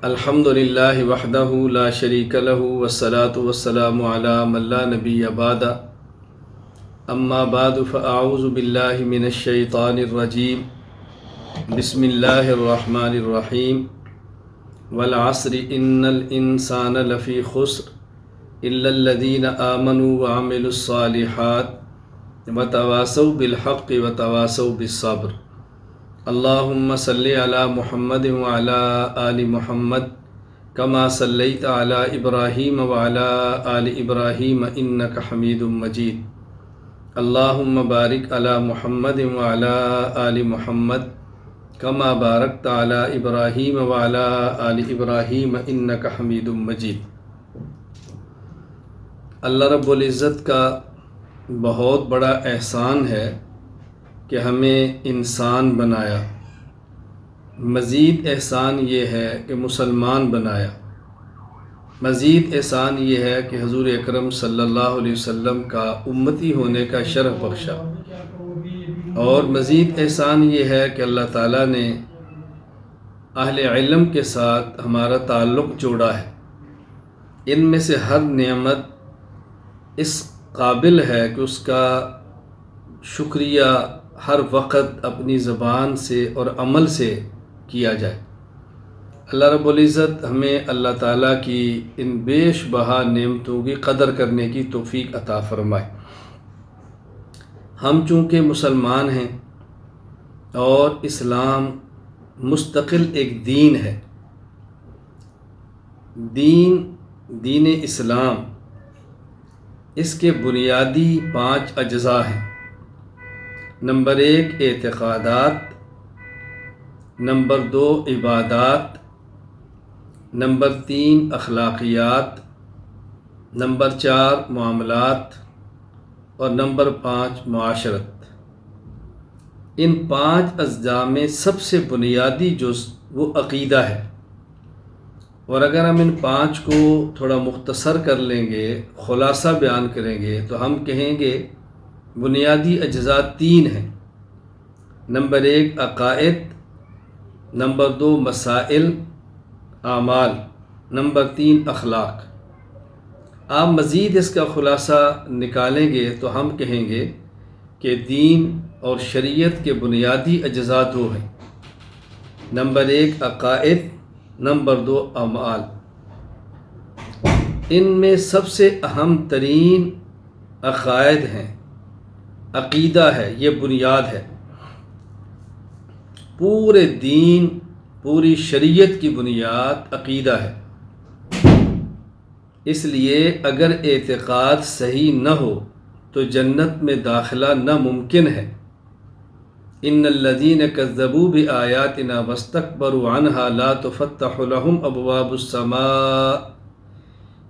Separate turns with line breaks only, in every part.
الحمد للہ وحدہ لا شریک لہ والصلاة والسلام علی من لا نبی بعد اما بعد فاعوذ باللہ من الشیطان الرجیم بسم اللہ الرحمن الرحیم والعصر ان الانسان لفی خسر الا الذین آمنوا وعملوا الصالحات وتواصوا بالحق وتواصوا بالصبر اللہم صلی علی محمد وعلی آل محمد کما صلیت علی ابراہیم وعلی آل ابراہیم انک حمید مجید اللہم بارک علی محمد وعلی آل محمد کما بارکت علی ابراہیم وعلی آل ابراہیم انک حمید مجید۔ اللہ رب العزت کا بہت بڑا احسان ہے کہ ہمیں انسان بنایا۔ مزید احسان یہ ہے کہ مسلمان بنایا۔ مزید احسان یہ ہے کہ حضور اکرم صلی اللہ علیہ وسلم کا امتی ہونے کا شرف بخشا، اور مزید احسان یہ ہے کہ اللہ تعالیٰ نے اہل علم کے ساتھ ہمارا تعلق جوڑا ہے۔ ان میں سے ہر نعمت اس قابل ہے کہ اس کا شکریہ ہر وقت اپنی زبان سے اور عمل سے کیا جائے۔ اللہ رب العزت ہمیں اللہ تعالیٰ کی ان بیش بہا نعمتوں کی قدر کرنے کی توفیق عطا فرمائے۔ ہم چونکہ مسلمان ہیں اور اسلام مستقل ایک دین ہے، دین اسلام اس کے بنیادی 5 اجزاء ہیں۔ نمبر 1 اعتقادات، نمبر 2 عبادات، نمبر 3 اخلاقیات، نمبر 4 معاملات، اور نمبر 5 معاشرت۔ ان 5 اجزاء میں سب سے بنیادی جز وہ عقیدہ ہے، اور اگر ہم ان 5 کو تھوڑا مختصر کر لیں گے، خلاصہ بیان کریں گے، تو ہم کہیں گے بنیادی اجزاء 3 ہیں۔ نمبر 1 عقائد، نمبر 2 مسائل اعمال، نمبر 3 اخلاق۔ آپ مزید اس کا خلاصہ نکالیں گے تو ہم کہیں گے کہ دین اور شریعت کے بنیادی اجزاء 2 ہیں۔ نمبر 1 عقائد، نمبر 2 اعمال۔ ان میں سب سے اہم ترین عقائد ہیں، عقیدہ ہے، یہ بنیاد ہے۔ پورے دین، پوری شریعت کی بنیاد عقیدہ ہے۔ اس لیے اگر اعتقاد صحیح نہ ہو تو جنت میں داخلہ ناممکن ہے۔ ان الذین کذبوا بآیاتنا واستکبروا عنہا لا تفتح لهم ابواب السماء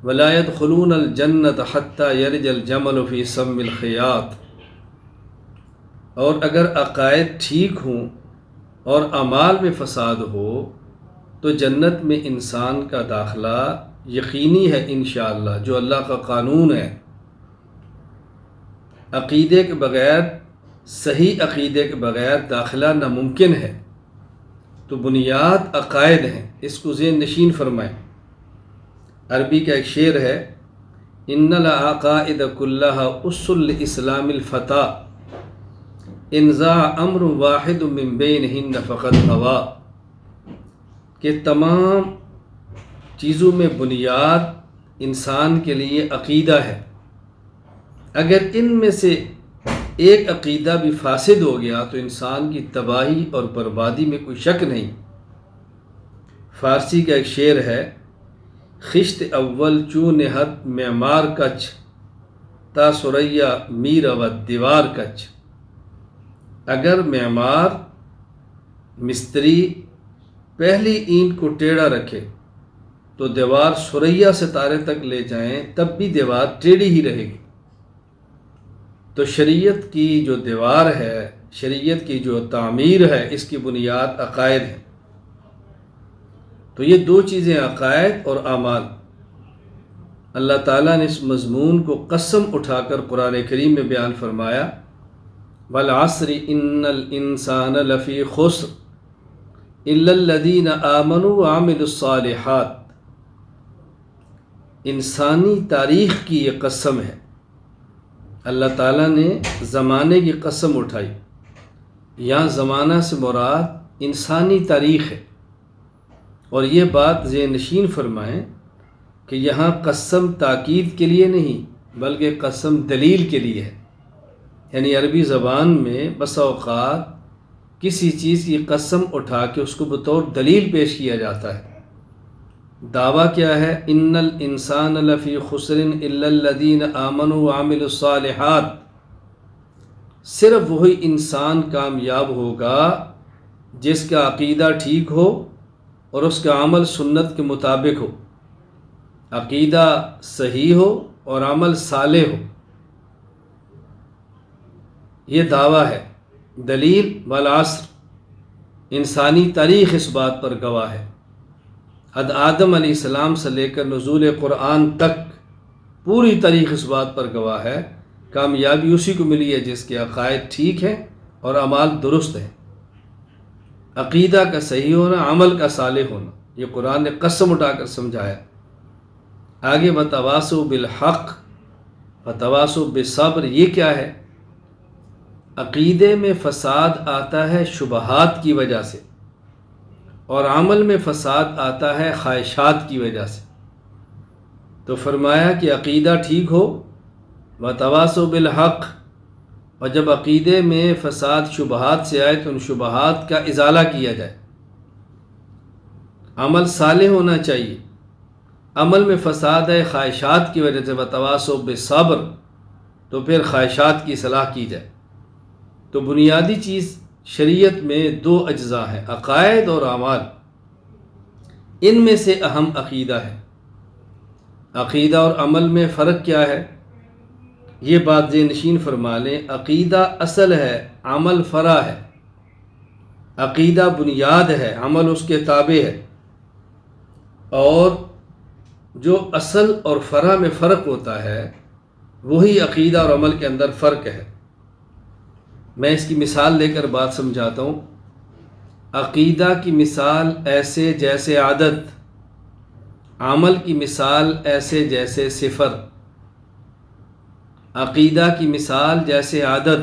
ولا يدخلون الجنة حتى یلج الجمل فی سم الخیاط۔ اور اگر عقائد ٹھیک ہوں اور اعمال میں فساد ہو تو جنت میں انسان کا داخلہ یقینی ہے انشاءاللہ، جو اللہ کا قانون ہے۔ عقیدے کے بغیر، صحیح عقیدے کے بغیر داخلہ ناممکن ہے۔ تو بنیاد عقائد ہیں، اس کو ذہن نشین فرمائیں۔ عربی کا ایک شعر ہے، ان العقائد کلھا اس الاسلام الفتح ان ضاع امر واحد من بینہن فقد غوا، کہ تمام چیزوں میں بنیاد انسان کے لیے عقیدہ ہے۔ اگر ان میں سے ایک عقیدہ بھی فاسد ہو گیا تو انسان کی تباہی اور بربادی میں کوئی شک نہیں۔ فارسی کا ایک شعر ہے، خشت اول چوں نہت معمار کچ تا سریا می رود دیوار کچ۔ اگر معمار، مستری پہلی اینٹ کو ٹیڑھا رکھے تو دیوار سریا ستارے تک لے جائیں تب بھی دیوار ٹیڑھی ہی رہے گی۔ تو شریعت کی جو دیوار ہے، شریعت کی جو تعمیر ہے، اس کی بنیاد عقائد ہے۔ تو یہ 2 چیزیں عقائد اور اعمال۔ اللہ تعالیٰ نے اس مضمون کو قسم اٹھا کر قرآن کریم میں بیان فرمایا، والعصر ان الانسان لفی خسر، الا الذین آمنوا وعملوا الصالحات، انسانی تاریخ کی یہ قسم ہے۔ اللہ تعالیٰ نے زمانے کی قسم اٹھائی، یہاں زمانہ سے مراد انسانی تاریخ ہے، اور یہ بات ذہن نشین فرمائیں کہ یہاں قسم تاکید کے لیے نہیں بلکہ قسم دلیل کے لیے ہے۔ یعنی عربی زبان میں بسا اوقات کسی چیز کی قسم اٹھا کے اس کو بطور دلیل پیش کیا جاتا ہے۔ دعویٰ کیا ہے؟ ان الانسان لفی خسر الا الذین آمنوا وعملوا الصالحات، صرف وہی انسان کامیاب ہوگا جس کا عقیدہ ٹھیک ہو اور اس کا عمل سنت کے مطابق ہو، عقیدہ صحیح ہو اور عمل صالح ہو۔ یہ دعویٰ ہے۔ دلیل والعصر، انسانی تاریخ اس بات پر گواہ ہے۔ حد آدم علیہ السلام سے لے کر نزول قرآن تک پوری تاریخ اس بات پر گواہ ہے، کامیابی اسی کو ملی ہے جس کے عقائد ٹھیک ہیں اور اعمال درست ہیں۔ عقیدہ کا صحیح ہونا، عمل کا صالح ہونا، یہ قرآن نے قسم اٹھا کر سمجھایا۔ آگے وتواصوا بالحق وتواصوا بالصبر، یہ کیا ہے؟ عقیدے میں فساد آتا ہے شبہات کی وجہ سے، اور عمل میں فساد آتا ہے خواہشات کی وجہ سے۔ تو فرمایا کہ عقیدہ ٹھیک ہو، وتواصوا بالحق، اور جب عقیدے میں فساد شبہات سے آئے تو ان شبہات کا ازالہ کیا جائے۔ عمل صالح ہونا چاہیے، عمل میں فساد ہے خواہشات کی وجہ سے، وتواصوا بالصبر، تو پھر خواہشات کی اصلاح کی جائے۔ تو بنیادی چیز شریعت میں دو اجزاء ہیں، عقائد اور اعمال۔ ان میں سے اہم عقیدہ ہے۔ عقیدہ اور عمل میں فرق کیا ہے؟ یہ بات ذہن نشین فرما لیں۔ عقیدہ اصل ہے، عمل فرع ہے۔ عقیدہ بنیاد ہے، عمل اس کے تابع ہے۔ اور جو اصل اور فرع میں فرق ہوتا ہے وہی عقیدہ اور عمل کے اندر فرق ہے۔ میں اس کی مثال لے کر بات سمجھاتا ہوں۔ عقیدہ کی مثال ایسے جیسے عدد، عمل کی مثال ایسے جیسے صفر۔ عقیدہ کی مثال جیسے عدد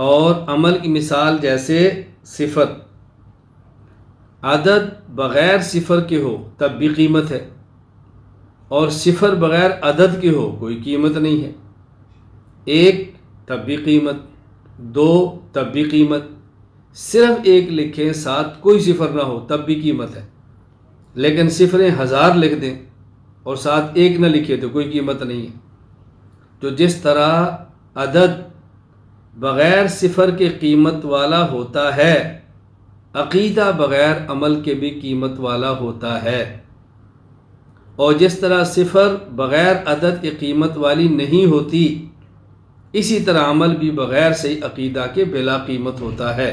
اور عمل کی مثال جیسے صفر۔ عدد بغیر صفر کے ہو تب بھی قیمت ہے، اور صفر بغیر عدد کے ہو کوئی قیمت نہیں ہے۔ ایک تب بھی قیمت، دو تب بھی قیمت، صرف ایک لکھیں ساتھ کوئی صفر نہ ہو تب بھی قیمت ہے، لیکن صفریں 1000 لکھ دیں اور ساتھ ایک نہ لکھے تو کوئی قیمت نہیں ہے۔ تو جس طرح عدد بغیر صفر کے قیمت والا ہوتا ہے، عقیدہ بغیر عمل کے بھی قیمت والا ہوتا ہے، اور جس طرح صفر بغیر عدد کے قیمت والی نہیں ہوتی، اسی طرح عمل بھی بغیر صحیح عقیدہ کے بلا قیمت ہوتا ہے۔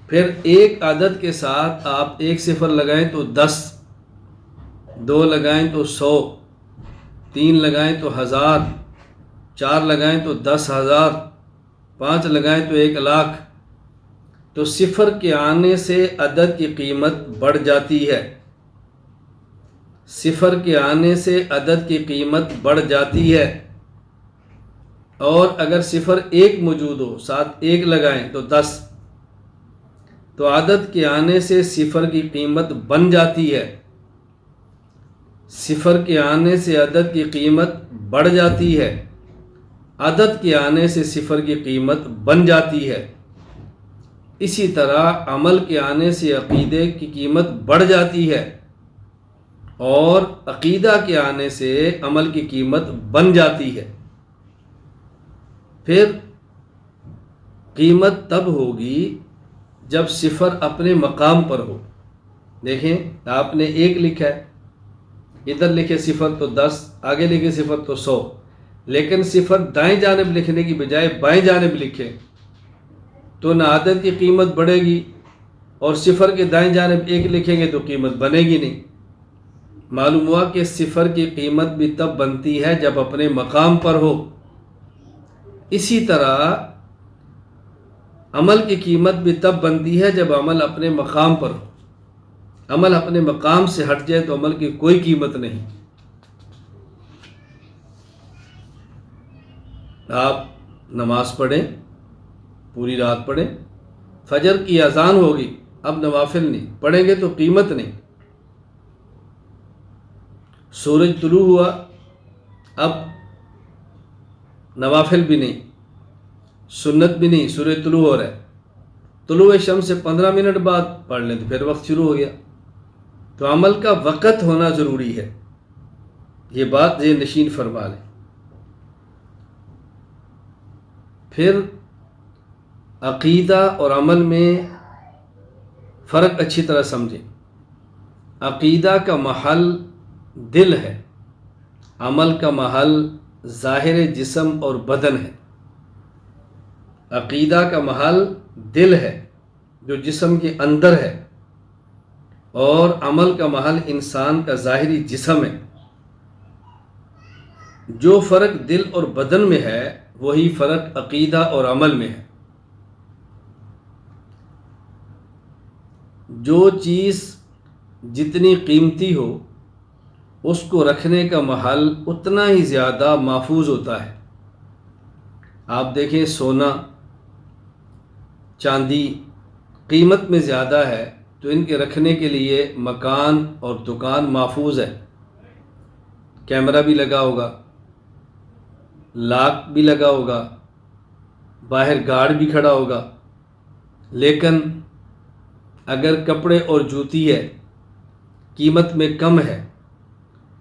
پھر ایک عدد کے ساتھ آپ ایک صفر لگائیں تو 10، 2 لگائیں تو 100، 3 لگائیں تو 1000، 4 لگائیں تو 10,000، 5 لگائیں تو 1,00,000۔ تو صفر کے آنے سے عدد کی قیمت بڑھ جاتی ہے، صفر کے آنے سے عدد کی قیمت بڑھ جاتی ہے، اور اگر صفر ایک موجود ہو ساتھ ایک لگائیں تو 10، تو عدد کے آنے سے صفر کی قیمت بن جاتی ہے، صفر کے آنے سے عدد کی قیمت بڑھ جاتی ہے، عدد کے آنے سے صفر کی قیمت بن جاتی ہے۔ اسی طرح عمل کے آنے سے عقیدے کی قیمت بڑھ جاتی ہے، اور عقیدہ کے آنے سے عمل کی قیمت بن جاتی ہے۔ پھر قیمت تب ہوگی جب صفر اپنے مقام پر ہو۔ دیکھیں آپ نے 1 لکھا ہے، ادھر لکھے صفر تو 10، آگے لکھے صفر تو 100، لیکن صفر دائیں جانب لکھنے کی بجائے بائیں جانب لکھے تو نہ عدد کی قیمت بڑھے گی، اور صفر کے دائیں جانب 1 لکھیں گے تو قیمت بنے گی نہیں۔ معلوم ہوا کہ صفر کی قیمت بھی تب بنتی ہے جب اپنے مقام پر ہو۔ اسی طرح عمل کی قیمت بھی تب بنتی ہے جب عمل اپنے مقام پر ہو. عمل اپنے مقام سے ہٹ جائے تو عمل کی کوئی قیمت نہیں. آپ نماز پڑھیں، پوری رات پڑھیں، فجر کی اذان ہوگی، اب نوافل نہیں پڑھیں گے تو قیمت نہیں. سورج طلوع ہوا، اب نوافل بھی نہیں، سنت بھی نہیں، سورج طلوع ہو رہا ہے، طلوع شمس سے 15 منٹ بعد پڑھ لیں تو پھر وقت شروع ہو گیا. تو عمل کا وقت ہونا ضروری ہے، یہ بات ذہن نشین فرما لیں. پھر عقیدہ اور عمل میں فرق اچھی طرح سمجھیں. عقیدہ کا محل دل ہے، عمل کا محل ظاہر جسم اور بدن ہے. عقیدہ کا محل دل ہے جو جسم کے اندر ہے، اور عمل کا محل انسان کا ظاہری جسم ہے. جو فرق دل اور بدن میں ہے وہی فرق عقیدہ اور عمل میں ہے. جو چیز جتنی قیمتی ہو اس کو رکھنے کا محل اتنا ہی زیادہ محفوظ ہوتا ہے. آپ دیکھیں سونا، چاندی قیمت میں زیادہ ہے تو ان کے رکھنے کے لیے مکان اور دکان محفوظ ہے. کیمرہ بھی لگا ہوگا، لاک بھی لگا ہوگا، باہر گارڈ بھی کھڑا ہوگا. لیکن اگر کپڑے اور جوتی ہے، قیمت میں کم ہے،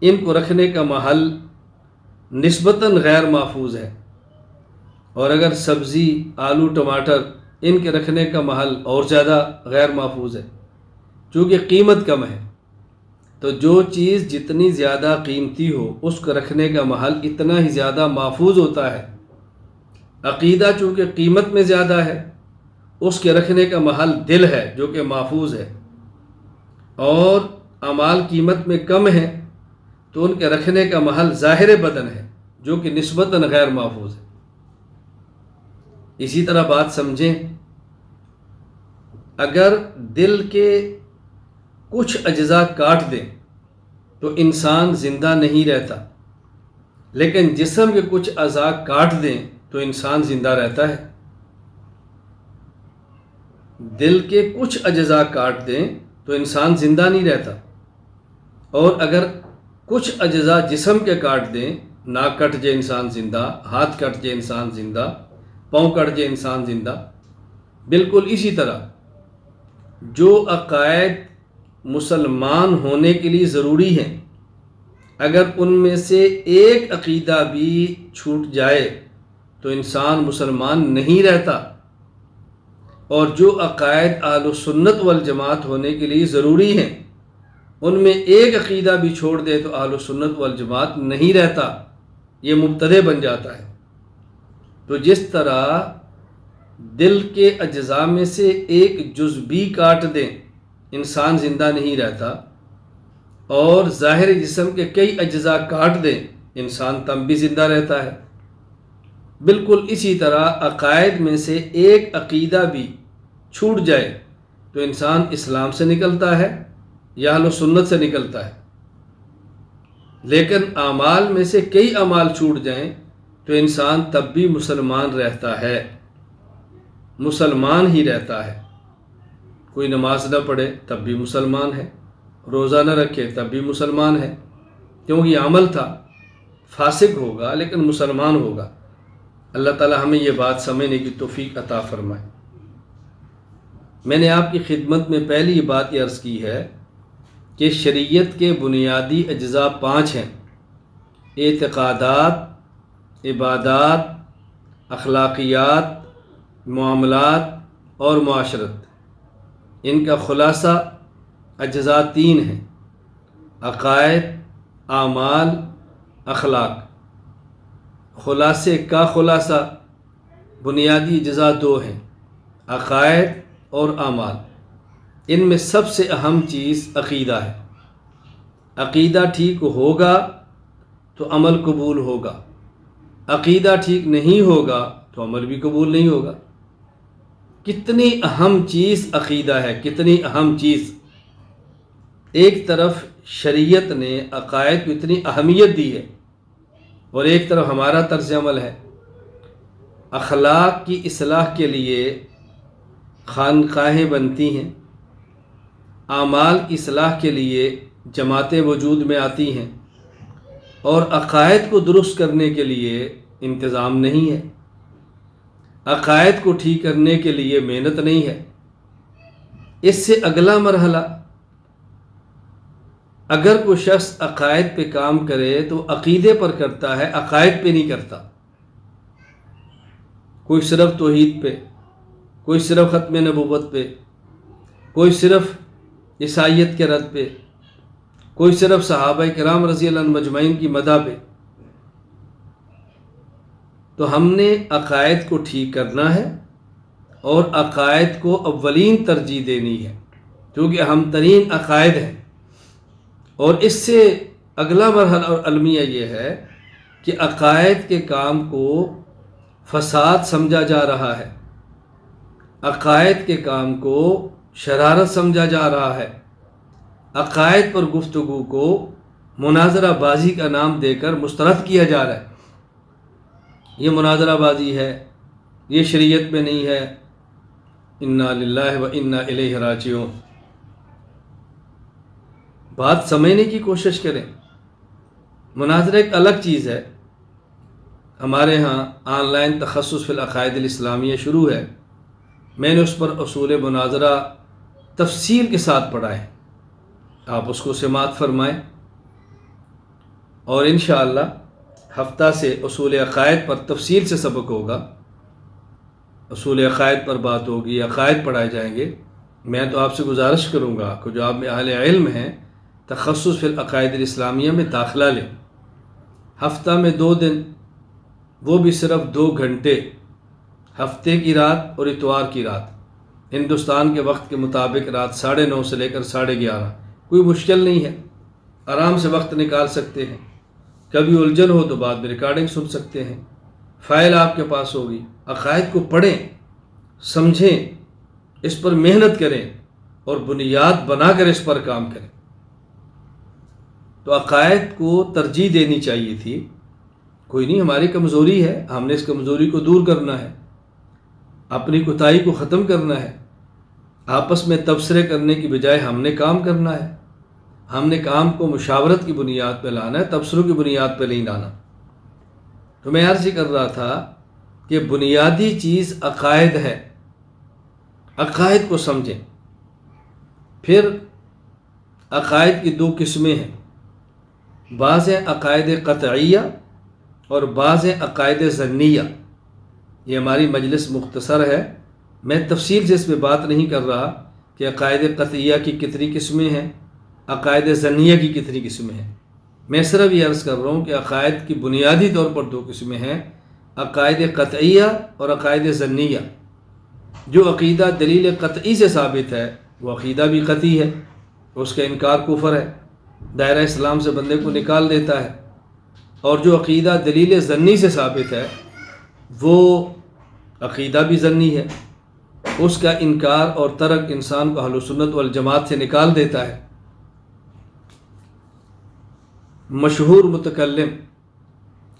ان کو رکھنے کا محل نسبتاً غیر محفوظ ہے. اور اگر سبزی، آلو، ٹماٹر، ان کے رکھنے کا محل اور زیادہ غیر محفوظ ہے چونکہ قیمت کم ہے. تو جو چیز جتنی زیادہ قیمتی ہو اس کو رکھنے کا محل اتنا ہی زیادہ محفوظ ہوتا ہے. عقیدہ چونکہ قیمت میں زیادہ ہے، اس کے رکھنے کا محل دل ہے جو کہ محفوظ ہے. اور اعمال قیمت میں کم ہے تو ان کے رکھنے کا محل ظاہر بدن ہے جو کہ نسبتاً غیر محفوظ ہے. اسی طرح بات سمجھیں، اگر دل کے کچھ اجزاء کاٹ دیں تو انسان زندہ نہیں رہتا، لیکن جسم کے کچھ اعضاء کاٹ دیں تو انسان زندہ رہتا ہے. دل کے کچھ اجزاء کاٹ دیں تو انسان زندہ نہیں رہتا، اور اگر کچھ اجزاء جسم کے کاٹ دیں، ناک کٹ جائے انسان زندہ، ہاتھ کٹ جائے انسان زندہ، پاؤں کٹ جائے انسان زندہ. بالکل اسی طرح جو عقائد مسلمان ہونے کے لیے ضروری ہیں، اگر ان میں سے ایک عقیدہ بھی چھوٹ جائے تو انسان مسلمان نہیں رہتا. اور جو عقائد اہل سنت والجماعت ہونے کے لیے ضروری ہیں ان میں ایک عقیدہ بھی چھوڑ دے تو اہل سنت والجماعت نہیں رہتا، یہ مبتدع بن جاتا ہے. تو جس طرح دل کے اجزاء میں سے ایک جز بھی کاٹ دیں انسان زندہ نہیں رہتا، اور ظاہر جسم کے کئی اجزاء کاٹ دیں انسان تب بھی زندہ رہتا ہے. بالکل اسی طرح عقائد میں سے ایک عقیدہ بھی چھوٹ جائے تو انسان اسلام سے نکلتا ہے یا اہل سنت سے نکلتا ہے. لیکن اعمال میں سے کئی اعمال چھوٹ جائیں تو انسان تب بھی مسلمان رہتا ہے، مسلمان ہی رہتا ہے. کوئی نماز نہ پڑھے تب بھی مسلمان ہے، روزہ نہ رکھے تب بھی مسلمان ہے، کیونکہ یہ عمل تھا. فاسق ہوگا لیکن مسلمان ہوگا. اللہ تعالی ہمیں یہ بات سمجھنے کی توفیق عطا فرمائے. میں نے آپ کی خدمت میں پہلی یہ بات یہ عرض کی ہے کہ شریعت کے بنیادی اجزاء 5 ہیں: اعتقادات، عبادات، اخلاقیات، معاملات اور معاشرت. ان کا خلاصہ اجزاء 3 ہیں: عقائد، اعمال، اخلاق. خلاصے کا خلاصہ بنیادی اجزاء 2 ہیں: عقائد اور اعمال. ان میں سب سے اہم چیز عقیدہ ہے. عقیدہ ٹھیک ہوگا تو عمل قبول ہوگا، عقیدہ ٹھیک نہیں ہوگا تو عمل بھی قبول نہیں ہوگا. کتنی اہم چیز عقیدہ ہے، کتنی اہم چیز۔ ایک طرف شریعت نے عقائد کو اتنی اہمیت دی ہے اور ایک طرف ہمارا طرز عمل ہے۔ اخلاق کی اصلاح کے لیے خانقاہیں بنتی ہیں، اعمال کی اصلاح کے لیے جماعتیں وجود میں آتی ہیں، اور عقائد کو درست کرنے کے لیے انتظام نہیں ہے، عقائد کو ٹھیک کرنے کے لیے محنت نہیں ہے۔ اس سے اگلا مرحلہ، اگر کوئی شخص عقائد پہ کام کرے تو عقیدے پر کرتا ہے، عقائد پہ نہیں کرتا۔ کوئی صرف توحید پہ، کوئی صرف ختم نبوت پہ، کوئی صرف عیسائیت کے رد پہ، کوئی صرف صحابہ کرام رضی اللہ عنہم مجمعین کی مدح پہ۔ تو ہم نے عقائد کو ٹھیک کرنا ہے اور عقائد کو اولین ترجیح دینی ہے، کیونکہ اہم ترین عقائد ہیں۔ اور اس سے اگلا مرحلہ اور المیہ یہ ہے کہ عقائد کے کام کو فساد سمجھا جا رہا ہے، عقائد کے کام کو شرارت سمجھا جا رہا ہے، عقائد پر گفتگو کو مناظرہ بازی کا نام دے کر مسترد کیا جا رہا ہے۔ یہ مناظرہ بازی ہے، یہ شریعت میں نہیں ہے۔ انا للہ و انا الیہ راجعون۔ بات سمجھنے کی کوشش کریں۔ مناظرہ ایک الگ چیز ہے۔ ہمارے ہاں آن لائن تخصص فی العقائد الاسلامیہ شروع ہے، میں نے اس پر اصول مناظرہ تفصیل کے ساتھ پڑھا ہے، آپ اس کو سماعت فرمائیں، اور انشاءاللہ ہفتہ سے اصول عقائد پر تفصیل سے سبق ہوگا، اصول عقائد پر بات ہوگی، عقائد پڑھائے جائیں گے۔ میں تو آپ سے گزارش کروں گا کہ جو آپ میں اہل علم ہیں، تخصص فی العقائد الاسلامیہ میں داخلہ لیں۔ ہفتہ میں 2 دن، وہ بھی صرف 2 گھنٹے، ہفتے کی رات اور اتوار کی رات، ہندوستان کے وقت کے مطابق رات 9:30 سے لے کر 11:30۔ کوئی مشکل نہیں ہے، آرام سے وقت نکال سکتے ہیں۔ کبھی الجھن ہو تو بعد میں ریکارڈنگ سن سکتے ہیں، فائل آپ کے پاس ہوگی۔ عقائد کو پڑھیں، سمجھیں، اس پر محنت کریں اور بنیاد بنا کر اس پر کام کریں۔ تو عقائد کو ترجیح دینی چاہیے تھی۔ کوئی نہیں، ہماری کمزوری ہے، ہم نے اس کمزوری کو دور کرنا ہے، اپنی کوتاہی کو ختم کرنا ہے۔ آپس میں تبصرے کرنے کی بجائے ہم نے کام کرنا ہے، ہم نے کام کو مشاورت کی بنیاد پہ لانا ہے، تبصروں کی بنیاد پہ نہیں لانا۔ تو میں عرض کر رہا تھا کہ بنیادی چیز عقائد ہے، عقائد کو سمجھیں۔ پھر عقائد کی 2 قسمیں ہیں، بعض ہیں عقائد قطعیہ اور بعض ہیں عقائد ظنیہ۔ یہ ہماری مجلس مختصر ہے، میں تفصیل سے اس میں بات نہیں کر رہا کہ عقائد قطعیہ کی کتنی قسمیں ہیں، عقائد ظنیہ کی کتنی قسمیں ہیں۔ میں صرف یہ عرض کر رہا ہوں کہ عقائد کی بنیادی طور پر 2 قسمیں ہیں، عقائد قطعیہ اور عقائد ظنیہ۔ جو عقیدہ دلیل قطعی سے ثابت ہے وہ عقیدہ بھی قطعی ہے، اس کا انکار کفر ہے، دائرہ اسلام سے بندے کو نکال دیتا ہے۔ اور جو عقیدہ دلیل ظنی سے ثابت ہے وہ عقیدہ بھی ظنی ہے، اس کا انکار اور ترک انسان کو اہل سنت والجماعت سے نکال دیتا ہے۔ مشہور متکلم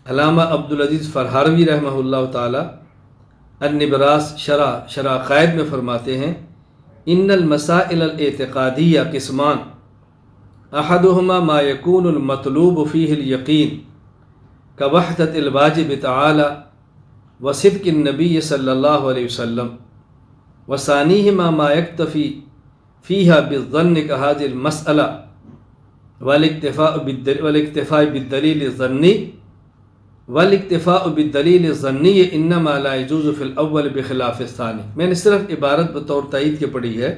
علامہ عبدالعزیز فرہاروی رحمہ اللہ تعالی النبراس شرح عقائد میں فرماتے ہیں، ان المسائل الاعتقادیہ قسمان، احدہما ما یکون المطلوب فیہ الیقین كوحدة الواجب تعالى وصدق النبي صلى الله عليه وسلم، وثانيهما ما يكتفي فيها بالظن كهذه المسألة والاكتفاء بالدليل الظني، والاكتفاء بالدليل الظني انما لا يجوز في الاول بخلاف الثاني۔ میں نے صرف عبارت بطور تائید کے پڑھی ہے،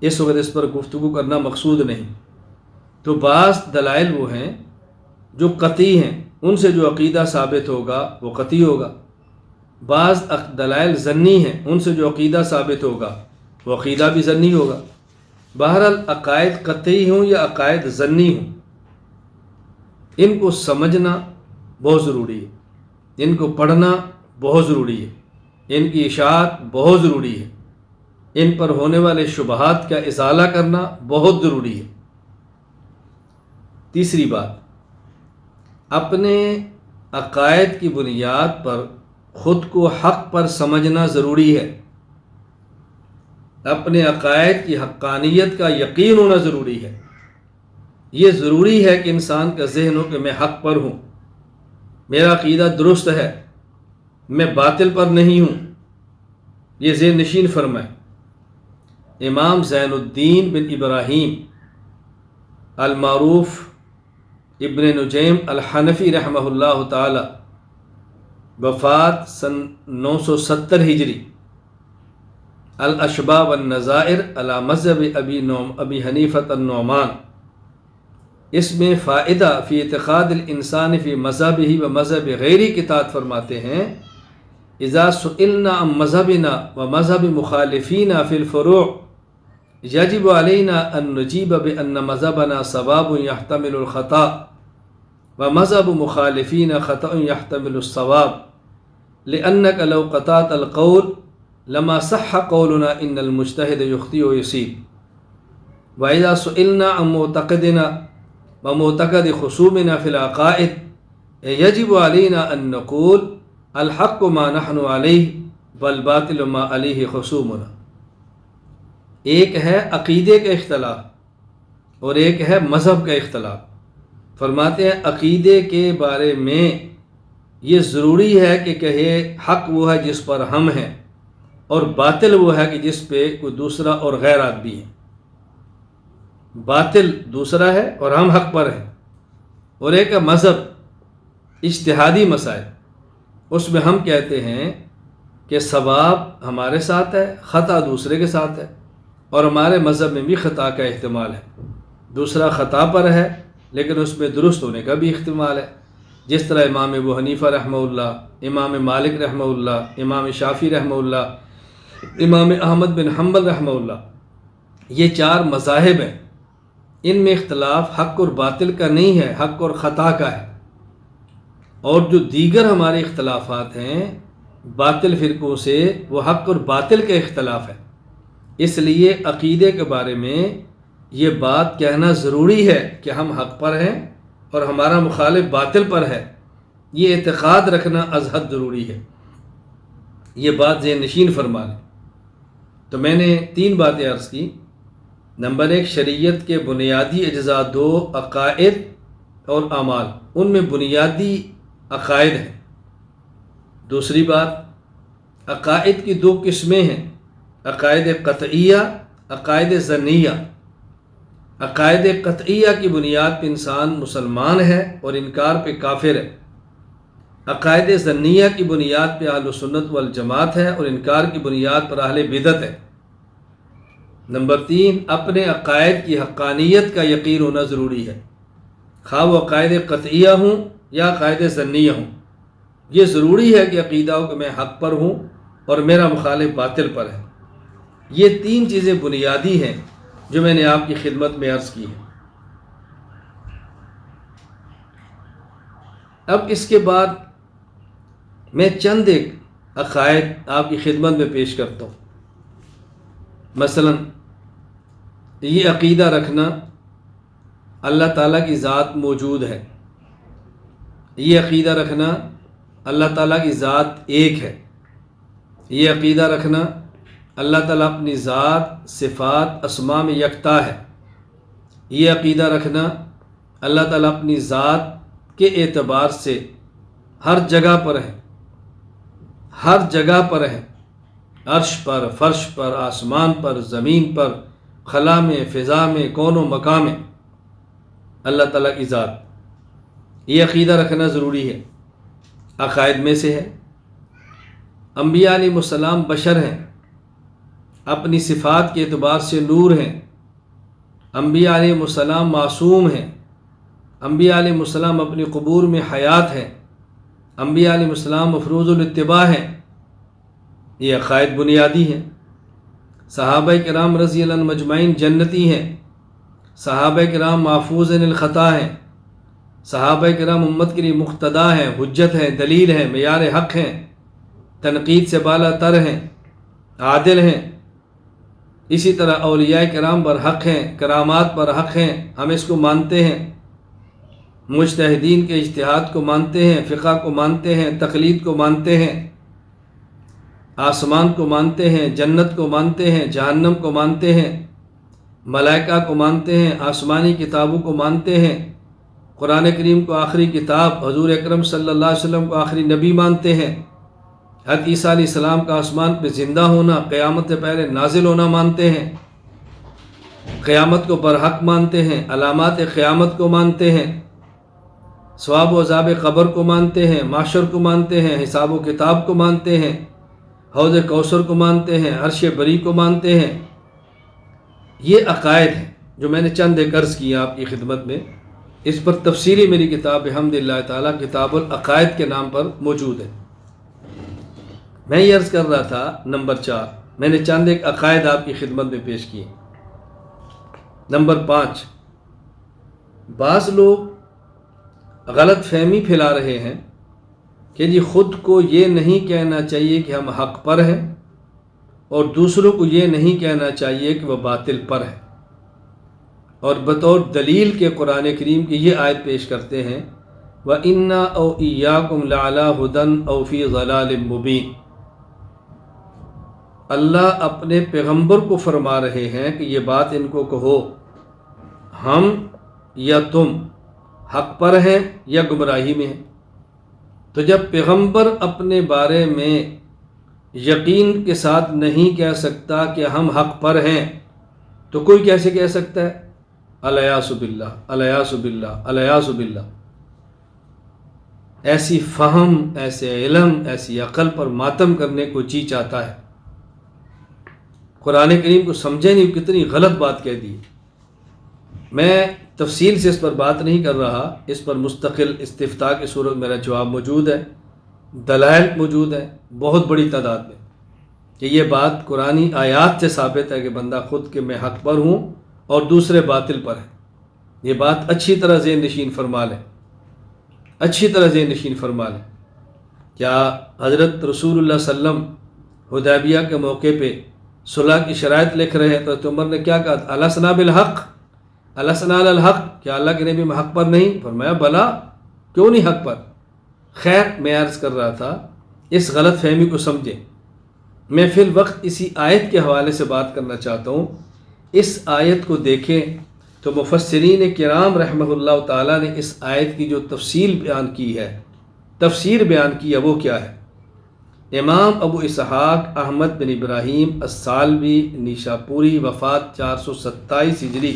اس وقت اس پر گفتگو کرنا مقصود نہیں۔ تو بعض دلائل وہ ہیں جو قطعی ہیں، ان سے جو عقیدہ ثابت ہوگا وہ قطعی ہوگا۔ بعض دلائل ظنی ہیں، ان سے جو عقیدہ ثابت ہوگا وہ عقیدہ بھی ظنی ہوگا۔ بہرحال عقائد قطعی ہوں یا عقائد ظنی ہوں، ان کو سمجھنا بہت ضروری ہے، ان کو پڑھنا بہت ضروری ہے، ان کی اشاعت بہت ضروری ہے۔ ان پر ہونے والے شبہات کا ازالہ کرنا بہت ضروری ہے۔ تیسری بات، اپنے عقائد کی بنیاد پر خود کو حق پر سمجھنا ضروری ہے۔ اپنے عقائد کی حقانیت کا یقین ہونا ضروری ہے۔ یہ ضروری ہے کہ انسان کا ذہن ہو کہ میں حق پر ہوں، میرا عقیدہ درست ہے، میں باطل پر نہیں ہوں۔ یہ ذہن نشین فرمائے۔ امام زین الدین بن ابراہیم المعروف ابن نجیم الحنفی رحمہ اللہ تعالی، وفات سن 970 ہجری، الاشباح والنظائر علی مذہب ابی حنیفۃ النعمان، اس میں فائدہ فی اعتقاد الانسان فی مذہبہ و مذہب غیری کتاب فرماتے ہیں، اذا سئلنا عن مذہبنا و مذہب مخالفینا فی الفروع یجب علینا ان نجیب بان مذہبنا صواب یحتمل الخطأ و مذہب مخالفین خطأ یحتمل الصواب، لأنک لو قطعت القول لما صح قولنا ان المجتہد یخطئ و یصیب، واذا سئلنا عن معتقدنا ومعتقد خصومنا فی العقائد یجب علینا ان نقول الحق ما نحن علیہ والباطل ما علیہ خصومنا۔ ایک ہے عقیدے کا اختلاف اور ایک ہے مذہب کا اختلاف۔ فرماتے ہیں عقیدے کے بارے میں یہ ضروری ہے کہ کہے حق وہ ہے جس پر ہم ہیں، اور باطل وہ ہے کہ جس پہ کوئی دوسرا اور غیرات بھی ہیں۔ باطل دوسرا ہے اور ہم حق پر ہیں۔ اور ایک ہے مذہب، اجتہادی مسائل، اس میں ہم کہتے ہیں کہ ثواب ہمارے ساتھ ہے، خطا دوسرے کے ساتھ ہے، اور ہمارے مذہب میں بھی خطا کا احتمال ہے۔ دوسرا خطا پر ہے لیکن اس میں درست ہونے کا بھی احتمال ہے، جس طرح امام ابو حنیفہ رحمہ اللہ، امام مالک رحمہ اللہ، امام شافعی رحمہ اللہ، امام احمد بن حنبل رحمہ اللہ، یہ 4 مذاہب ہیں، ان میں اختلاف حق اور باطل کا نہیں ہے، حق اور خطا کا ہے۔ اور جو دیگر ہمارے اختلافات ہیں باطل فرقوں سے، وہ حق اور باطل کا اختلاف ہے۔ اس لیے عقیدے کے بارے میں یہ بات کہنا ضروری ہے کہ ہم حق پر ہیں اور ہمارا مخالف باطل پر ہے، یہ اعتقاد رکھنا از حد ضروری ہے۔ یہ بات ذہن نشین فرما لیں۔ تو میں نے 3 باتیں عرض کی۔ نمبر 1، شریعت کے بنیادی اجزاء 2 عقائد اور اعمال، ان میں بنیادی عقائد ہیں۔ دوسری بات، عقائد کی 2 قسمیں ہیں، عقائد قطعیہ، عقائد ظنیہ۔ عقائد قطعیہ کی بنیاد پہ انسان مسلمان ہے اور انکار پہ کافر ہے۔ عقائد ظنیہ کی بنیاد پہ اہل سنت والجماعت ہے اور انکار کی بنیاد پر اہل بدعت ہے۔ نمبر 3، اپنے عقائد کی حقانیت کا یقین ہونا ضروری ہے، خواہ وہ عقائد قطعیہ ہوں یا عقائد ظنیہ ہوں۔ یہ ضروری ہے کہ عقیدہ ہو کہ میں حق پر ہوں اور میرا مخالف باطل پر ہے۔ یہ 3 چیزیں بنیادی ہیں جو میں نے آپ کی خدمت میں عرض کی ہیں۔ اب اس کے بعد میں چند ایک عقائد آپ کی خدمت میں پیش کرتا ہوں۔ مثلا یہ عقیدہ رکھنا اللہ تعالیٰ کی ذات موجود ہے، یہ عقیدہ رکھنا اللہ تعالیٰ کی ذات ایک ہے، یہ عقیدہ رکھنا اللہ تعالیٰ اپنی ذات، صفات، اسماء میں یکتا ہے، یہ عقیدہ رکھنا اللہ تعالیٰ اپنی ذات کے اعتبار سے ہر جگہ پر ہے، ہر جگہ پر ہے، عرش پر، فرش پر، آسمان پر، زمین پر، خلا میں، فضا میں، کون و مکان میں اللہ تعالیٰ کی ذات، یہ عقیدہ رکھنا ضروری ہے۔ عقائد میں سے ہے انبیاء علیہ السلام بشر ہیں، اپنی صفات کے اعتبار سے نور ہیں، انبیاء علیہ السلام معصوم ہیں، انبیاء علیہ السلام اپنی قبور میں حیات ہیں، انبیاء علیہ السلام مفروض الاتباع ہیں۔ یہ عقائد بنیادی ہیں۔ صحابہ کرام رضی اللہ عنہم مجمعین جنتی ہیں، صحابہ کرام محفوظ عن الخطا ہیں، صحابہ کرام امت کے لیے مقتدا ہیں، حجت ہیں، دلیل ہیں، معیار حق ہیں، تنقید سے بالا تر ہیں، عادل ہیں۔ اسی طرح اولیاء کرام برحق ہیں، کرامات برحق ہیں، ہم اس کو مانتے ہیں، مجتہدین کے اجتہاد کو مانتے ہیں، فقہ کو مانتے ہیں، تقلید کو مانتے ہیں، آسمان کو مانتے ہیں، جنت کو مانتے ہیں، جہنم کو مانتے ہیں، ملائکہ کو مانتے ہیں، آسمانی کتابوں کو مانتے ہیں، قرآن کریم کو آخری کتاب، حضور اکرم صلی اللہ علیہ وسلم کو آخری نبی مانتے ہیں، حضرت عیسیٰ علیہ السلام کا آسمان پہ زندہ ہونا، قیامت سے پہلے نازل ہونا مانتے ہیں، قیامت کو برحق مانتے ہیں، علامات قیامت کو مانتے ہیں، ثواب و عذاب قبر کو مانتے ہیں، معاشر کو مانتے ہیں، حساب و کتاب کو مانتے ہیں، حوض کوثر کو مانتے ہیں، عرش بری کو مانتے ہیں۔ یہ عقائد ہیں جو میں نے چند ایک عرض کیا آپ کی خدمت میں۔ اس پر تفصیلی میری کتاب بحمد اللہ تعالیٰ کتاب العقائد کے نام پر موجود ہے۔ میں یہ عرض کر رہا تھا نمبر 4، میں نے چند ایک عقائد آپ کی خدمت میں پیش کیے۔ نمبر 5، بعض لوگ غلط فہمی پھیلا رہے ہیں کہ جی خود کو یہ نہیں کہنا چاہیے کہ ہم حق پر ہیں، اور دوسروں کو یہ نہیں کہنا چاہیے کہ وہ باطل پر ہیں، اور بطور دلیل کے قرآن کریم کی یہ آیت پیش کرتے ہیں وَإِنَّا أَوْ إِيَّاكُمْ لَعَلَىٰ هُدًى أَوْ فِي ضَلَالٍ مُّبِينٍ۔ اللہ اپنے پیغمبر کو فرما رہے ہیں کہ یہ بات ان کو کہو، ہم یا تم حق پر ہیں یا گمراہی میں ہیں۔ تو جب پیغمبر اپنے بارے میں یقین کے ساتھ نہیں کہہ سکتا کہ ہم حق پر ہیں، تو کوئی کیسے کہہ سکتا ہے؟ الیاذ باللہ، الیاذ باللہ، الیاذ باللہ۔ ایسی فہم، ایسے علم، ایسی عقل پر ماتم کرنے کو جی چاہتا ہے۔ قرآن کریم کو سمجھے نہیں، کتنی غلط بات کہہ دی۔ میں تفصیل سے اس پر بات نہیں کر رہا، اس پر مستقل استفتاء کی صورت میرا جواب موجود ہے، دلائل موجود ہے بہت بڑی تعداد میں، کہ یہ بات قرآنی آیات سے ثابت ہے کہ بندہ خود کہ میں حق پر ہوں اور دوسرے باطل پر ہیں۔ یہ بات اچھی طرح ذہن نشین فرما لیں، اچھی طرح ذہن نشین فرما لیں۔ کیا حضرت رسول اللہ صلی اللہ علیہ وسلم حدیبیہ کے موقع پہ صلح کی شرائط لکھ رہے ہیں تو حضرت عمر نے کیا کہا؟ السنا بالحق، السنا علی الحق، کیا اللہ کے نبی میں حق پر نہیں؟ فرمایا بلا، کیوں نہیں حق پر؟ خیر، میں عرض کر رہا تھا اس غلط فہمی کو سمجھیں۔ میں فی الوقت اسی آیت کے حوالے سے بات کرنا چاہتا ہوں۔ اس آیت کو دیکھیں تو مفسرین کرام رحمہ اللہ تعالیٰ نے اس آیت کی جو تفصیل بیان کی ہے، تفسیر بیان کی ہے، وہ کیا ہے؟ امام ابو اسحاق احمد بن ابراہیم الثعلبی نیشاپوری، وفات 427 ہجری،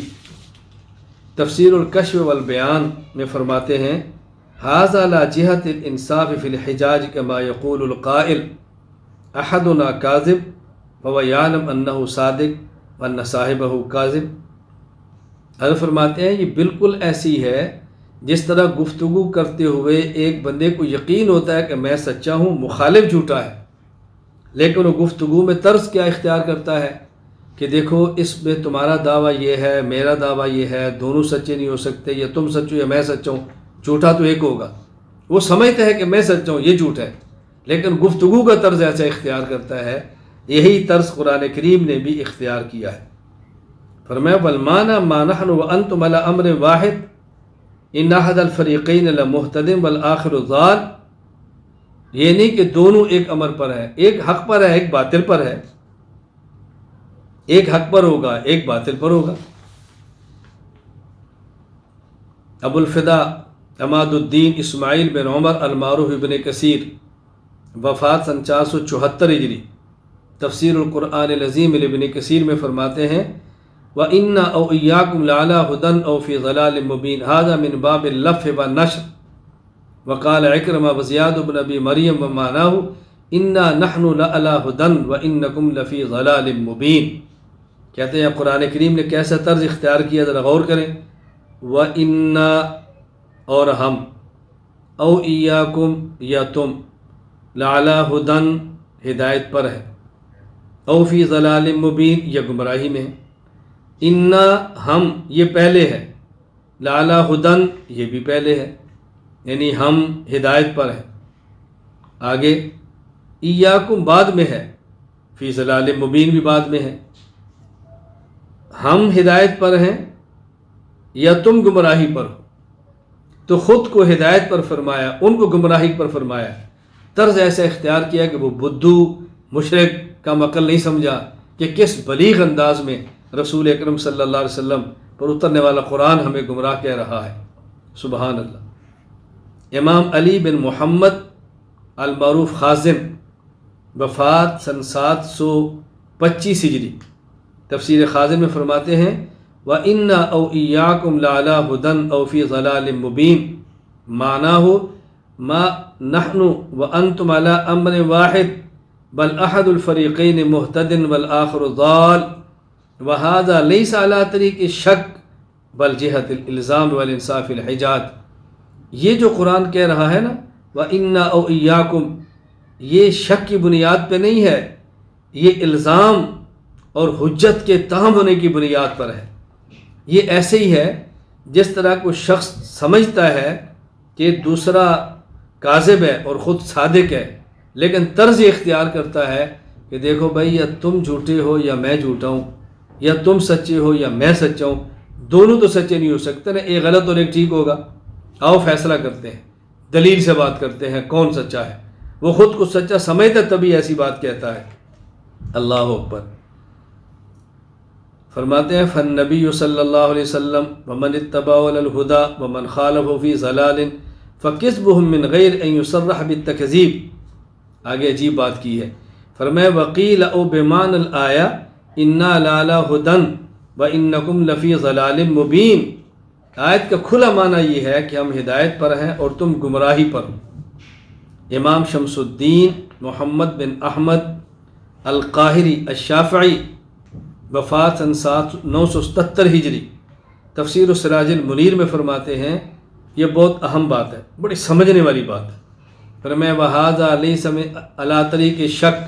تفسیر الکشف والبیان میں فرماتے ہیں ھذا لا جہت الانصاف فی الحجاج کما یقول القائل احدنا کاذب وهو یعلم انہ صادق وان صاحبہ کاذب۔ حضرت فرماتے ہیں یہ بالکل ایسی ہے جس طرح گفتگو کرتے ہوئے ایک بندے کو یقین ہوتا ہے کہ میں سچا ہوں، مخالف جھوٹا ہے، لیکن وہ گفتگو میں طرز کیا اختیار کرتا ہے کہ دیکھو اس میں تمہارا دعویٰ یہ ہے، میرا دعویٰ یہ ہے، دونوں سچے نہیں ہو سکتے، یا تم سچ ہو یا میں سچا ہوں، جھوٹا تو ایک ہوگا۔ وہ سمجھتا ہے کہ میں سچا ہوں، یہ جھوٹ ہے، لیکن گفتگو کا طرز ایسا اختیار کرتا ہے۔ یہی طرز قرآن کریم نے بھی اختیار کیا ہے۔ فرمایا والمعنی ما نحن وانتم علی امر واحد ان احد الفریقین لمہتد والآخر ضال۔ یہ نہیں کہ دونوں ایک امر پر ہے، ایک حق پر ہے ایک باطل پر ہے، ایک حق پر ہوگا ایک باطل پر ہوگا۔ ابو الفدا عماد الدین اسماعیل بن عمر المعروف ابن کثیر، وفات سن 474 ہجری، تفسیر القرآن العظیم ابن کثیر میں فرماتے ہیں وَإِنَّا أَوْ إِيَّاكُمْ لَعَلَىٰ هُدًى أَوْ فِي ضَلَالٍ مُّبِينٍ هذا من باب اللف والنشر۔ وقال عكرمة وزياد بن أبي مريم ومعناه إنا نحن لعلى هدى وإنكم لفي ضلال مبين۔ کہتے ہیں قرآن کریم نے کیسا طرز اختیار کیا، ذرا غور کریں۔ وَإِنَّا اور ہم، او ایاکم یا تم، لعلی ہدن ہدایت پر ہے، او فی ضلال مبین یا گمراہی میں ہے۔ انا ہم یہ پہلے ہے، لعلی ہدن یہ بھی پہلے ہے، یعنی ہم ہدایت پر ہیں۔ آگے ایاکم بعد میں ہے، فی ضلال مبین بھی بعد میں ہے۔ ہم ہدایت پر ہیں یا تم گمراہی پر ہو؟ تو خود کو ہدایت پر فرمایا، ان کو گمراہی پر فرمایا، طرز ایسا اختیار کیا کہ وہ بدھو مشرک کا عقل نہیں سمجھا کہ کس بلیغ انداز میں رسول اکرم صلی اللہ علیہ وسلم پر اترنے والا قرآن ہمیں گمراہ کہہ رہا ہے۔ سبحان اللہ۔ امام علی بن محمد المعروف خازن، وفات سن 725 ہجری، تفسیر خازن میں فرماتے ہیں وَإِنَّا أَوْ إِيَّاكُمْ لَعَلَىٰ هُدًى أَوْ فِي ضَلَالٍ مُّبِينٍ، معناه ما نحن وأنتم على أمر واحد بل أحد الفريقين مهتد والآخر ضال وهذا ليس على طريق الشك بل جهة الإلزام والإنصاف الحجاج۔ یہ جو قرآن کہہ رہا ہے نا وَإِنَّا أَوْ إِيَّاكُمْ، یہ شک کی بنیاد پہ نہیں ہے، یہ الزام اور حجت کے تام ہونے کی بنیاد پر ہے۔ یہ ایسے ہی ہے جس طرح کوئی شخص سمجھتا ہے کہ دوسرا کاذب ہے اور خود صادق ہے، لیکن طرز اختیار کرتا ہے کہ دیکھو بھائی یا تم جھوٹے ہو یا میں جھوٹا ہوں، یا تم سچے ہو یا میں سچا ہوں، دونوں تو سچے نہیں ہو سکتے نا، ایک غلط اور ایک ٹھیک ہوگا۔ آؤ فیصلہ کرتے ہیں، دلیل سے بات کرتے ہیں کون سچا ہے۔ وہ خود کو سچا سمجھتا تبھی ایسی بات کہتا ہے۔ اللہ اکبر۔ فرماتے ہیں فالنبی صلی اللہ علیہ وسلم ومن اتبعه علی الہدی ومن خالفه فی ضلال فکذبهم من غیر ان یصرح بالتکذیب۔ آگے عجیب بات کی ہے، فرمایا وقیل او بمعنی الآیہ انا لعلی ہدی وانکم لفی ضلال مبین۔ آیت کا کھلا معنی یہ ہے کہ ہم ہدایت پر ہیں اور تم گمراہی پر ہو۔ امام شمس الدین محمد بن احمد القاہری الشافعی، وفات سن 977 ہجری، تفسیر السراج المنیر میں فرماتے ہیں یہ بہت اہم بات ہے، بڑی سمجھنے والی بات ہے۔ فرمایا وَهَذَا لَيْسَ عَلَىٰ طَرِيقِ الشَّكِّ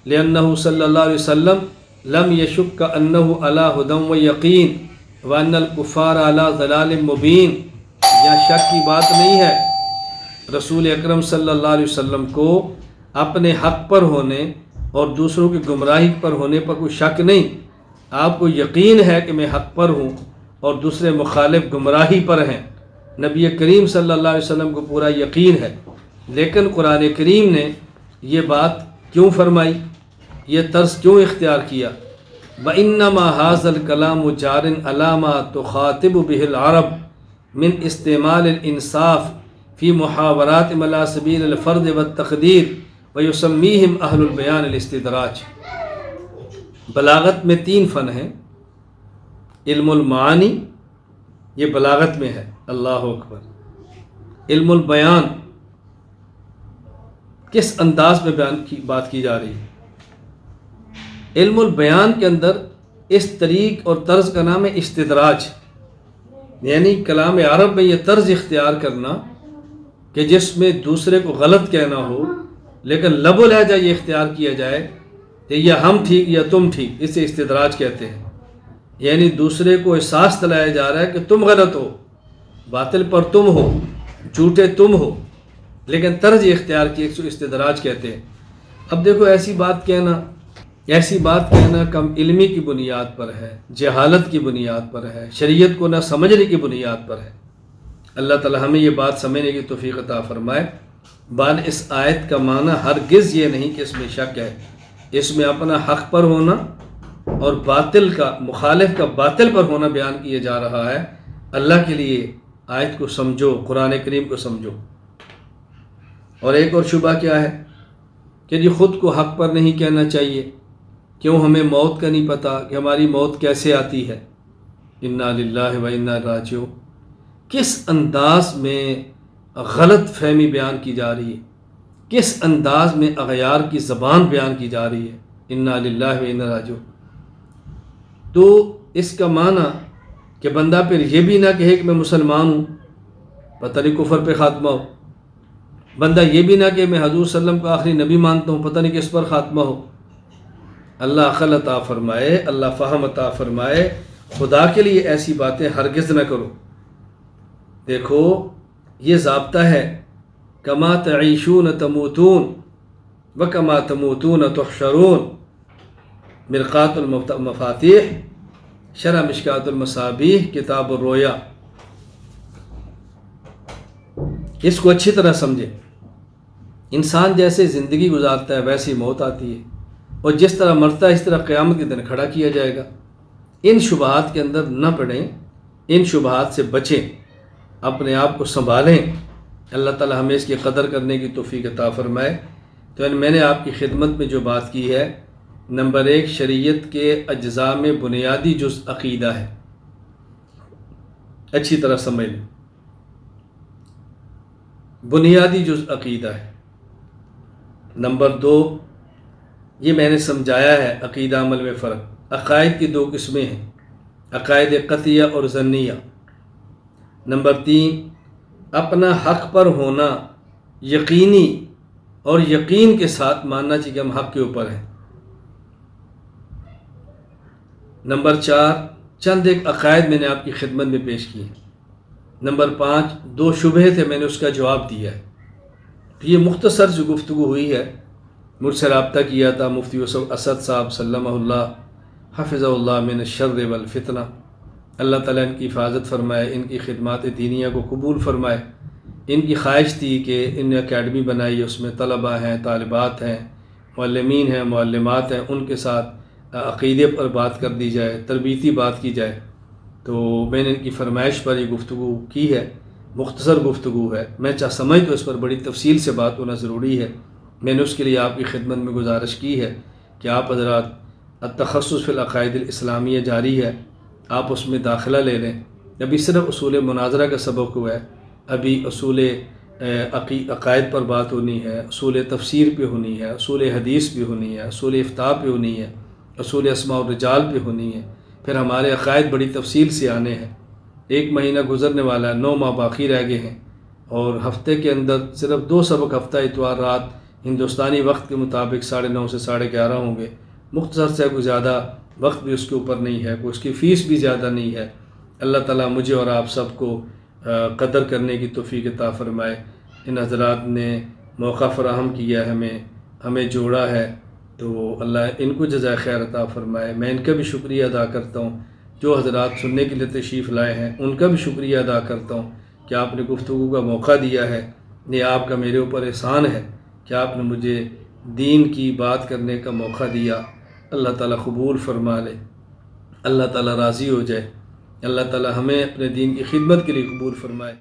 لِأَنَّهُ صلی اللہ علیہ وسلم لم يشک أنه علی ہدی ویقین وأن الکفار علی ضلال مبین۔ یہاں شک کی بات نہیں ہے، رسول اکرم صلی اللہ علیہ وسلم کو اپنے حق پر ہونے اور دوسروں کی گمراہی پر ہونے پر کوئی شک نہیں۔ آپ کو یقین ہے کہ میں حق پر ہوں اور دوسرے مخالف گمراہی پر ہیں۔ نبی کریم صلی اللہ علیہ وسلم کو پورا یقین ہے، لیکن قرآن کریم نے یہ بات کیوں فرمائی، یہ طرز کیوں اختیار کیا؟ وَإِنَّمَا هَذَا الْكَلَامُ جَارٍ عَلَىٰ مَا تُخَاطِبُ بِهِ الْعَرَبُ مِنْ اسْتِعْمَالِ الْإِنصَافِ فِي مُحَاوَرَاتِ عَلَىٰ سَبِيلِ الْفَرْضِ وَالتَّقْدِيرِ وَيُسَمِّيهِمْ أَهْلُ الْبَيَانِ الاستدراج۔ بلاغت میں 3 فن ہیں، علم المعانی یہ بلاغت میں ہے، اللہ اکبر۔ علم البیان کس انداز میں بیان کی بات کی جا رہی ہے۔ علم البیان کے اندر اس طریق اور طرز کا نام ہے استدراج، یعنی کلام عرب میں یہ طرز اختیار کرنا کہ جس میں دوسرے کو غلط کہنا ہو لیکن لب و لہجہ یہ اختیار کیا جائے کہ یا ہم ٹھیک یا تم ٹھیک، اسے استدراج کہتے ہیں۔ یعنی دوسرے کو احساس دلایا جا رہا ہے کہ تم غلط ہو، باطل پر تم ہو، جھوٹے تم ہو، لیکن طرز اختیار کی ایک استدراج کہتے ہیں۔ اب دیکھو ایسی بات کہنا کم علمی کی بنیاد پر ہے، جہالت کی بنیاد پر ہے، شریعت کو نہ سمجھنے کی بنیاد پر ہے۔ اللہ تعالی ہمیں یہ بات سمجھنے کی توفیق عطا فرمائے۔ بعد اس آیت کا معنی ہرگز یہ نہیں کہ اس میں شک ہے، اس میں اپنا حق پر ہونا اور باطل کا مخالف کا باطل پر ہونا بیان کیا جا رہا ہے۔ اللہ کے لیے آیت کو سمجھو، قرآن کریم کو سمجھو۔ اور ایک اور شبہ کیا ہے کہ جی خود کو حق پر نہیں کہنا چاہیے، کیوں ہمیں موت کا نہیں پتہ کہ ہماری موت کیسے آتی ہے۔ انا للہ و انا الیہ راجعون۔ کس انداز میں غلط فہمی بیان کی جا رہی ہے، کس انداز میں اغیار کی زبان بیان کی جا رہی ہے۔ انا للہ و انا الیہ راجعون۔ تو اس کا معنی کہ بندہ پھر یہ بھی نہ کہے کہ میں مسلمان ہوں، پتہ نہیں کفر پہ خاتمہ ہو۔ بندہ یہ بھی نہ کہ میں حضور صلی اللہ علیہ وسلم کو آخری نبی مانتا ہوں، پتہ نہیں کس پر خاتمہ ہو۔ اللہ عقل عطا فرمائے، اللہ فہم عطا فرمائے۔ خدا کے لیے ایسی باتیں ہرگز نہ کرو۔ دیکھو یہ ضابطہ ہے، کما تعیشون تموتون وکما تموتون تحشرون، مرقات المفاتیح شرح مشکات المصابیح کتاب الرویا، اس کو اچھی طرح سمجھے۔ انسان جیسے زندگی گزارتا ہے ویسی موت آتی ہے، اور جس طرح مرتا ہے اس طرح قیامت کے دن کھڑا کیا جائے گا۔ ان شبہات کے اندر نہ پڑیں، ان شبہات سے بچیں، اپنے آپ کو سنبھالیں۔ اللہ تعالی ہمیں اس کی قدر کرنے کی توفیق عطا فرمائے۔ تو میں نے آپ کی خدمت میں جو بات کی ہے، نمبر 1 شریعت کے اجزاء میں بنیادی جز عقیدہ ہے، اچھی طرح سمجھ لیں، بنیادی جز عقیدہ ہے۔ نمبر 2 یہ میں نے سمجھایا ہے عقیدہ عمل میں فرق۔ عقائد کی 2 قسمیں ہیں، عقائد قطعیہ اور ظنیہ۔ نمبر 3 اپنا حق پر ہونا یقینی اور یقین کے ساتھ ماننا چاہیے کہ ہم حق کے اوپر ہیں۔ نمبر 4 چند ایک عقائد میں نے آپ کی خدمت میں پیش کیے۔ نمبر 5 2 شبہے تھے، میں نے اس کا جواب دیا ہے۔ تو یہ مختصر جو گفتگو ہوئی ہے، مجھ سے رابطہ کیا تھا مفتی یوسف اسد صاحب سلمہ اللہ حفظہ اللہ من الشر والفتنہ، اللہ تعالیٰ ان کی حفاظت فرمائے، ان کی خدمات دینیہ کو قبول فرمائے۔ ان کی خواہش تھی کہ ان نے اکیڈمی بنائی، اس میں طلباء ہیں، طالبات ہیں، معلمین ہیں، معلمات ہیں، ان کے ساتھ عقیدے پر بات کر دی جائے، تربیتی بات کی جائے۔ تو میں نے ان کی فرمائش پر یہ گفتگو کی ہے، مختصر گفتگو ہے، میں سمجھ تو اس پر بڑی تفصیل سے بات ہونا ضروری ہے۔ میں نے اس کے لیے آپ کی خدمت میں گزارش کی ہے کہ آپ حضرات التخصص فی العقائد الاسلامیہ جاری ہے، آپ اس میں داخلہ لے لیں۔ ابھی صرف اصول مناظرہ کا سبق ہوا ہے، ابھی اصول عقائد پر بات ہونی ہے، اصول تفسیر پہ ہونی ہے، اصول حدیث پہ ہونی ہے، اصول افتاء پہ ہونی ہے، اصول اسماء الرجال پہ ہونی ہے، پھر ہمارے عقائد بڑی تفصیل سے آنے ہیں۔ 1 مہینہ گزرنے والا ہے، 9 ماہ باقی رہ گئے ہیں، اور ہفتے کے اندر صرف 2 سبق ہفتہ اتوار رات ہندوستانی وقت کے مطابق 9:30 سے 11:30 ہوں گے۔ مختصر سے کوئی زیادہ وقت بھی اس کے اوپر نہیں ہے، کوئی اس کی فیس بھی زیادہ نہیں ہے۔ اللہ تعالیٰ مجھے اور آپ سب کو قدر کرنے کی توفیق عطا فرمائے۔ ان حضرات نے موقع فراہم کیا ہے، ہمیں جوڑا ہے، تو اللہ ان کو جزائے خیر عطا فرمائے۔ میں ان کا بھی شکریہ ادا کرتا ہوں، جو حضرات سننے کے لیے تشریف لائے ہیں ان کا بھی شکریہ ادا کرتا ہوں کہ آپ نے گفتگو کا موقع دیا ہے۔ یہ آپ کا میرے اوپر احسان ہے کہ آپ نے مجھے دین کی بات کرنے کا موقع دیا۔ اللہ تعالیٰ قبول فرما لے، اللہ تعالیٰ راضی ہو جائے، اللہ تعالیٰ ہمیں اپنے دین کی خدمت کے لیے قبول فرمائے۔